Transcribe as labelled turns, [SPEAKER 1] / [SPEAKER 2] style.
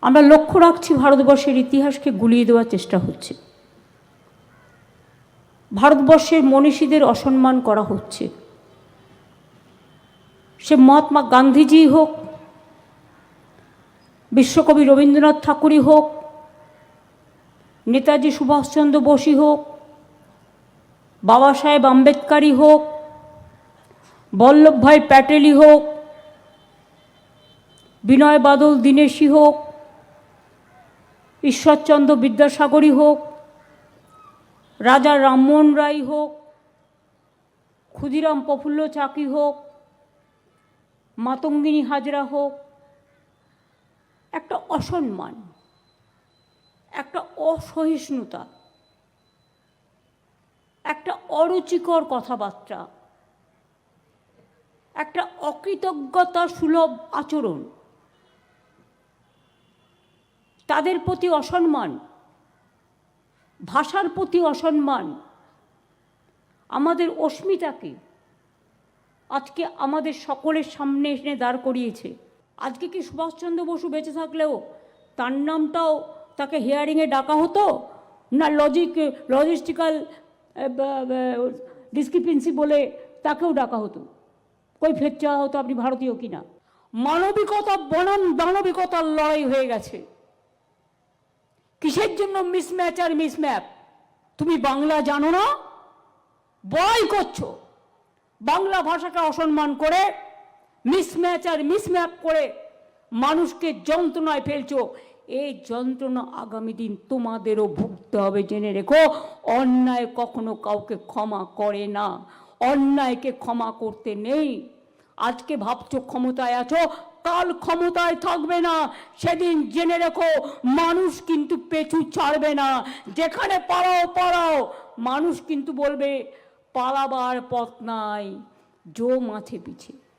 [SPEAKER 1] আমরা লক্ষ্য রাখছি ভারতবর্ষের ইতিহাসকে গুলিয়ে দেওয়ার চেষ্টা হচ্ছে, ভারতবর্ষের মনীষীদের অসম্মান করা হচ্ছে। সে মহাত্মা গান্ধীজি হোক, বিশ্বকবি রবীন্দ্রনাথ ঠাকুরই হোক, নেতাজি সুভাষচন্দ্র বোসই হোক, বাবা সাহেব আম্বেদকরই হোক, বল্লভভাই প্যাটেলই হোক, বিনয় বাদল দীনেশই হোক, ঈশ্বরচন্দ্র বিদ্যাসাগরই হোক, রাজা রামমোহন রায় হোক, ক্ষুদিরাম প্রফুল্ল চাকি হোক, মাতঙ্গিনী হাজরা হোক, একটা অসম্মান, একটা অসহিষ্ণুতা, একটা অরুচিকর কথাবার্তা, একটা অকৃতজ্ঞতা সুলভ আচরণ, তাদের প্রতি অসম্মান, ভাষার প্রতি অসম্মান আমাদের অস্মিতাকে আজকে আমাদের সকলের সামনে এনে দাঁড় করিয়েছে। আজকে কি সুভাষচন্দ্র বসু বেঁচে থাকলেও তার নামটাও তাকে হিয়ারিংয়ে ডাকা হতো না? লজিস্টিক্যাল ডিসক্রিপেন্সি বলে তাকেও ডাকা হতো, কৈফিয়ত চাওয়া হতো আপনি ভারতীয় কিনা। মানবিকতা বনাম দানবিকতার লড়াই হয়ে গেছে। কিসের জন্য মিসম্যাচ আর মিসম্যাপ? তুমি বাংলা জানো না, বড়াই করছো, বাংলা ভাষাকে অসম্মান করে মিসম্যাচ আর মিসম্যাপ করে মানুষকে যন্ত্রণায় ফেলছো। এই যন্ত্রণা আগামী দিন তোমাদেরও ভুগতে হবে, জেনে রেখো। অন্যায় কখনো কাউকে ক্ষমা করে না, অন্যায়কে ক্ষমা করতে নেই। আজকে ভাবছো ক্ষমতায় আছো, কাল ক্ষমতায় থাকবে না, সেদিন জেনে রেখো মানুষ কিন্তু পেছু ছাড়বে না। যেখানে পালাও, মানুষ কিন্তু বলবে পালাবার পথ নাই, জো মাছে পিছে।